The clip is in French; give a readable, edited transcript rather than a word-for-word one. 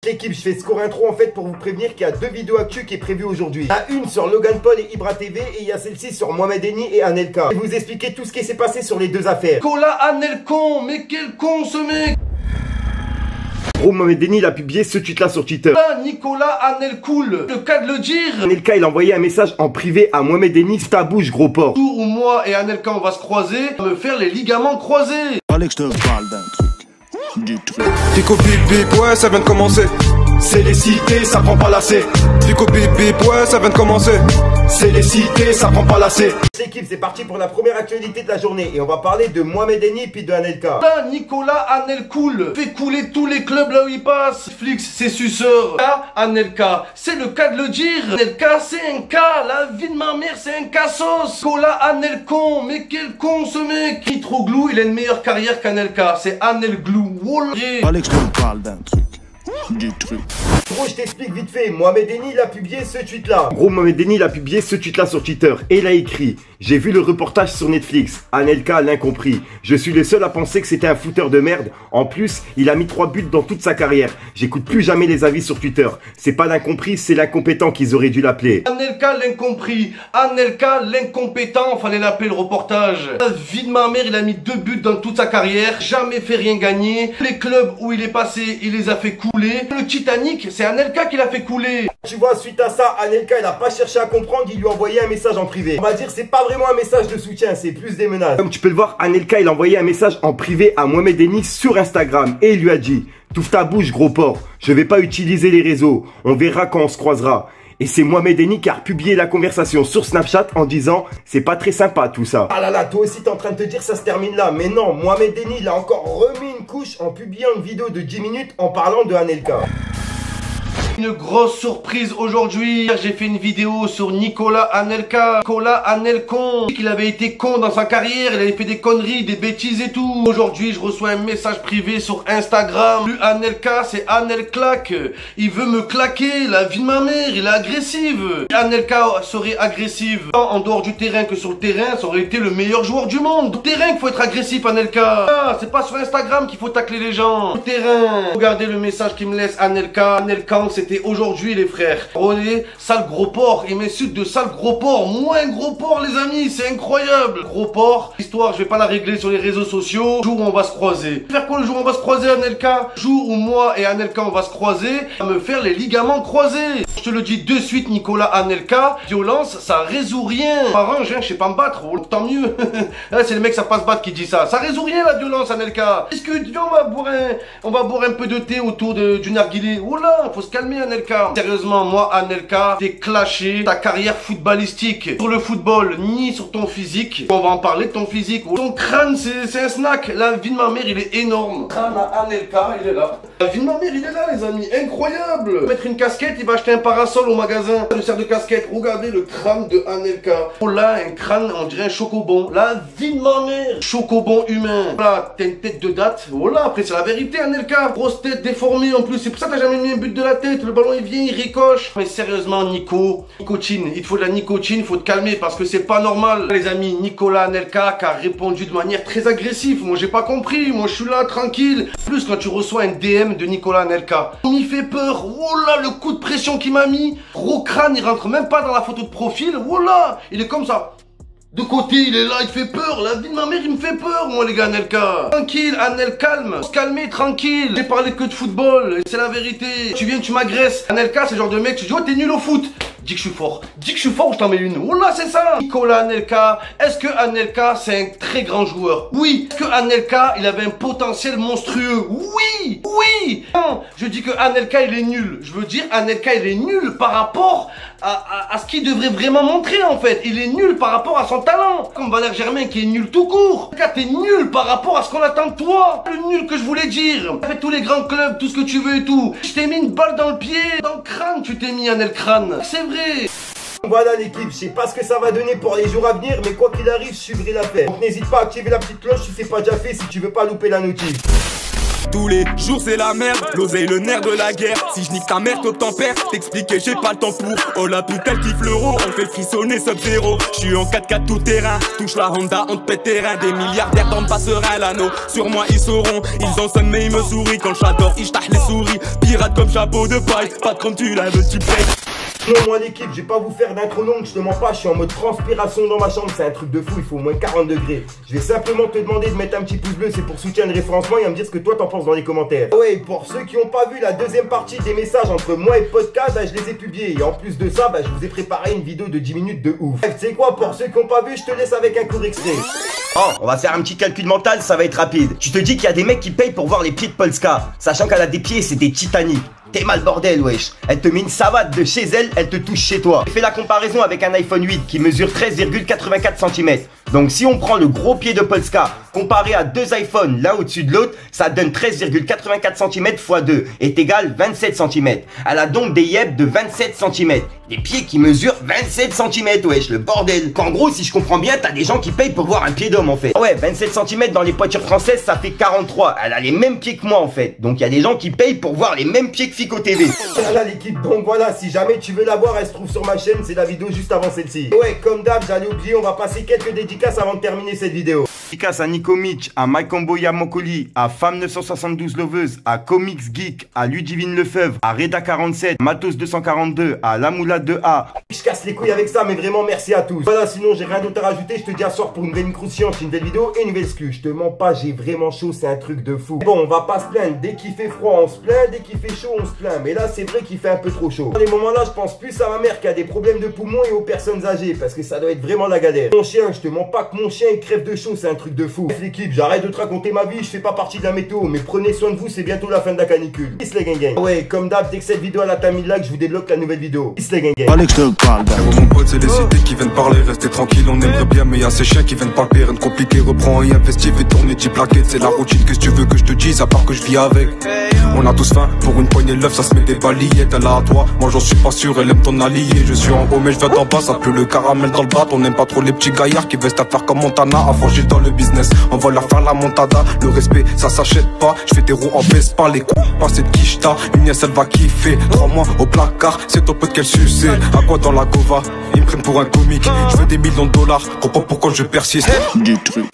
L'équipe, je fais score intro en fait pour vous prévenir qu'il y a deux vidéos actu qui est prévue aujourd'hui. Il y a une sur Logan Paul et Ibra TV et il y a celle-ci sur Mohamed Eni et Anelka. Je vais vous expliquer tout ce qui s'est passé sur les deux affaires. Nicolas Anelcon, mais quel con ce mec! Gros, Mohamed Eni il a publié ce tweet là sur Twitter. Ah, Nicolas Anelcool, le cas de le dire. Anelka il a envoyé un message en privé à Mohamed Eni, ta bouche gros porc. Le jour où moi et Anelka on va se croiser, on va me faire les ligaments croisés. Alex, je te parle d'un truc. Du truc. Pico bip bip, ouais, ça vient de commencer. C'est les cités, ça prend pas lacet. Pico bip bip, ouais, ça vient de commencer. C'est les cités, ça prend pas lacet. L'équipe, c'est parti pour la première actualité de la journée. Et on va parler de Mohamed Eni puis de Anelka. Là, Nicolas Anelcool fait couler tous les clubs là où il passe. Flix, c'est suceur. Là, Anelka, c'est le cas de le dire. Anelka, c'est un cas. La vie de ma mère, c'est un cassos. Nicolas Anelcon, mais quel con ce mec. Nitroglou, il a une meilleure carrière qu'Anelka. C'est Anelglou. Alex, je te parle d'un truc. Du truc. Gros, je t'explique vite fait. Mohamed Eni il a publié ce tweet là. Gros, Mohamed Eni il a publié ce tweet là sur Twitter. Et il a écrit: j'ai vu le reportage sur Netflix. Anelka l'incompris. Je suis le seul à penser que c'était un fouteur de merde. En plus, il a mis 3 buts dans toute sa carrière. J'écoute plus jamais les avis sur Twitter. C'est pas l'incompris, c'est l'incompétent qu'ils auraient dû l'appeler. Anelka l'incompris. Anelka l'incompétent. Fallait l'appeler le reportage. La vie de ma mère, il a mis 2 buts dans toute sa carrière. Jamais fait rien gagner. Les clubs où il est passé, il les a fait couler. Le Titanic, c'est Anelka qui l'a fait couler. Tu vois, suite à ça, Anelka il a pas cherché à comprendre, il lui a envoyé un message en privé. On va dire c'est pas vraiment un message de soutien, c'est plus des menaces. Comme tu peux le voir, Anelka il a envoyé un message en privé à Mohamed Eni sur Instagram et il lui a dit: touffe ta bouche gros porc, je vais pas utiliser les réseaux, on verra quand on se croisera. Et c'est Mohamed Eni qui a republié la conversation sur Snapchat en disant: c'est pas très sympa tout ça. Ah là là, toi aussi t'es en train de te dire ça se termine là. Mais non, Mohamed Eni il a encore remis une couche en publiant une vidéo de 10 minutes en parlant de Anelka. Une grosse surprise aujourd'hui. J'ai fait une vidéo sur Nicolas Anelka. Nicolas Anelcon. Il avait été con dans sa carrière. Il avait fait des conneries, des bêtises et tout. Aujourd'hui, je reçois un message privé sur Instagram. Plus Anelka, c'est Anelclac. Il veut me claquer. La vie de ma mère, il est agressive. Anelka serait agressive tant en dehors du terrain que sur le terrain. Ça aurait été le meilleur joueur du monde. Au terrain qu'il faut être agressif, Anelka. Ah, c'est pas sur Instagram qu'il faut tacler les gens. Au terrain. Regardez le message qu'il me laisse Anelka. Anelka, c'était aujourd'hui les frères. René, sale gros porc, il m'insulte de sale gros porc. Moins gros porc les amis, c'est incroyable. Gros porc, l'histoire je vais pas la régler sur les réseaux sociaux. Jour où on va se croiser. Faire quoi le jour où on va se croiser Anelka? Jour où moi et Anelka on va se croiser, à me faire les ligaments croisés. Je te le dis de suite Nicolas Anelka, violence ça résout rien. M'arrange hein, je sais pas me battre, oh, tant mieux. Là c'est le mec ça passe battre qui dit ça. Ça résout rien la violence Anelka. Discute, viens on va boire un peu de thé autour du narguilé. Oh là, faut se calmer Anelka. Sérieusement, moi Anelka, t'es clashé ta carrière footballistique sur le football, ni sur ton physique. On va en parler de ton physique. Ton crâne, c'est un snack. La vie de ma mère, il est énorme. Crâne à Anelka, il est là. La vie de ma mère, il est là, les amis. Incroyable. Mettre une casquette, il va acheter un parasol au magasin. Le sert de casquette. Regardez le crâne de Anelka. Oh là, un crâne, on dirait un chocobon. La vie de ma mère. Chocobon humain. Là, t'as une tête de date. Oh là, après c'est la vérité Anelka. Grosse tête déformée en plus. C'est pour ça que t'as jamais mis un but de la tête. Le ballon il vient, il ricoche. Mais sérieusement nicotine, il te faut de la nicotine, il faut te calmer parce que c'est pas normal. Les amis, Nicolas Anelka qui a répondu de manière très agressive. Moi j'ai pas compris, moi je suis là tranquille. Plus quand tu reçois un DM de Nicolas Anelka, il m'y fait peur. Oh là, le coup de pression qu'il m'a mis. Gros crâne, il rentre même pas dans la photo de profil. Oh là, il est comme ça. De côté, il est là, il fait peur. La vie de ma mère, il me fait peur, moi, les gars, Anelka. Tranquille, Anel, calme. Se calmer, tranquille. J'ai parlé que de football. C'est la vérité. Tu viens, tu m'agresses. Anelka, c'est le genre de mec, tu dis, oh, t'es nul au foot. Dis que je suis fort. Dis que je suis fort ou je t'en mets une. Oh là, c'est ça. Nicolas Anelka. Est-ce que Anelka, c'est un très grand joueur? Oui. Est-ce que Anelka, il avait un potentiel monstrueux? Oui. Oui. Non, je dis que Anelka, il est nul. Je veux dire, Anelka, il est nul par rapport à ce qu'il devrait vraiment montrer, en fait. Il est nul par rapport à son talent. Comme Valère Germain qui est nul tout court. Anelka, t'es nul par rapport à ce qu'on attend de toi. Le nul que je voulais dire. Avec tous les grands clubs, tout ce que tu veux et tout. Je t'ai mis une balle dans le pied. Dans le crâne, tu t'es mis Anel crâne. C'est vrai. Voilà l'équipe, je sais pas ce que ça va donner pour les jours à venir, mais quoi qu'il arrive, je suivrai l'affaire. Donc n'hésite pas à activer la petite cloche si c'est pas déjà fait, si tu veux pas louper la notif. Tous les jours c'est la merde, l'oseille le nerf de la guerre. Si je nique ta mère, toi t'en perds. T'expliquer, j'ai pas le temps pour. Oh la pute, elle kiffe l'euro. On fait frissonner Sub-Zero. J'suis en 4x4 tout terrain. Touche la Honda, on te pète terrain. Des milliardaires dans le passerin, l'anneau. Sur moi ils sauront. Ils en sonnent mais ils me sourient. Quand j'adore, ils j'tâche les souris. Pirate comme chapeau de paille. Pas comme tu la veux, tu payes. Non, moi l'équipe, je vais pas vous faire d'intro longue, je te mens pas, je suis en mode transpiration dans ma chambre, c'est un truc de fou, il faut au moins 40 degrés. Je vais simplement te demander de mettre un petit pouce bleu, c'est pour soutenir le référencement et à me dire ce que toi t'en penses dans les commentaires. Ouais, pour ceux qui ont pas vu la deuxième partie des messages entre moi et Podcast, bah, je les ai publiés. Et en plus de ça, bah, je vous ai préparé une vidéo de 10 minutes de ouf. Bref, tu sais quoi, pour ceux qui ont pas vu, je te laisse avec un court extrait. Oh, on va faire un petit calcul mental, ça va être rapide. Tu te dis qu'il y a des mecs qui payent pour voir les pieds de Polska, sachant qu'elle a des pieds, c'est des Titanic. T'es mal bordel, wesh. Elle te met une savate de chez elle, elle te touche chez toi. Fais la comparaison avec un iPhone 8 qui mesure 13,84 cm. Donc si on prend le gros pied de Polska comparé à deux iPhones l'un au-dessus de l'autre, ça donne 13,84 cm x 2 est égal 27 cm. Elle a donc des yeux de 27 cm. Des pieds qui mesurent 27 cm, wesh, le bordel. En gros, si je comprends bien, t'as des gens qui payent pour voir un pied d'homme en fait. Ouais, 27 cm dans les pointures françaises, ça fait 43. Elle a les mêmes pieds que moi en fait. Donc il y a des gens qui payent pour voir les mêmes pieds que Fico TV. Voilà l'équipe, donc voilà, si jamais tu veux la voir, elle se trouve sur ma chaîne, c'est la vidéo juste avant celle-ci. Ouais, comme d'hab, j'allais oublier, on va passer quelques dédicaces avant de terminer cette vidéo. Dédicace à Nico Mitch, à Mike Omboya Mokoli, à Femme 972 Loveuse, à Comics Geek, à Ludivine Lefebvre, à Reda 47, Matos 242, à Lamoula 2A. Je casse les couilles avec ça, mais vraiment merci à tous. Voilà, sinon j'ai rien d'autre à rajouter, je te dis à soir pour une nouvelle incroustillante, une nouvelle vidéo et une nouvelle excuse. Je te mens pas, j'ai vraiment chaud, c'est un truc de fou. Bon, on va pas se plaindre, dès qu'il fait froid on se plaint, dès qu'il fait chaud on se plaint. Mais là c'est vrai qu'il fait un peu trop chaud. Dans les moments là, je pense plus à ma mère qui a des problèmes de poumons et aux personnes âgées, parce que ça doit être vraiment la galère. Mon chien, je te mens pas que mon chien il crève de chaud, c'est un truc de fou. Bref l'équipe, j'arrête de te raconter ma vie, je fais pas partie de la météo, mais prenez soin de vous, c'est bientôt la fin de la canicule. Peace les gang gang. Ouais, comme d'hab, dès que cette vidéo elle atteint 1000 likes, je vous débloque la nouvelle vidéo. Peace les gang gang. Fallait que je te parle d'un Mon pote c'est les cités qui viennent parler, restez tranquille, on aimerait bien mais y'a ces chiens qui viennent palper, rien de compliqué, reprends et investis, et tourner type plaquette, c'est la routine, qu'est-ce que tu veux que je te dise, à part que je vis avec. On a tous faim, pour une poignée de l'œuf ça se met des balayettes, elle a à toi, moi j'en suis pas sûr, elle aime ton allié, je suis en haut mais je viens d'en bas, ça pue le caramel dans le bras, on aime pas trop les petits gaillards qui veulent à faire comme Montana, à franchir dans le business, on va leur faire la montada, le respect ça s'achète pas, je fais des roues en Vespa, les coups, pas cette quicheta, une nièce elle va kiffer, 3 mois au placard, c'est ton pote qu'elle sucée, à quoi dans la gova, ils me prennent pour un comique, je veux des millions de dollars, comprends pourquoi je persiste. du truc.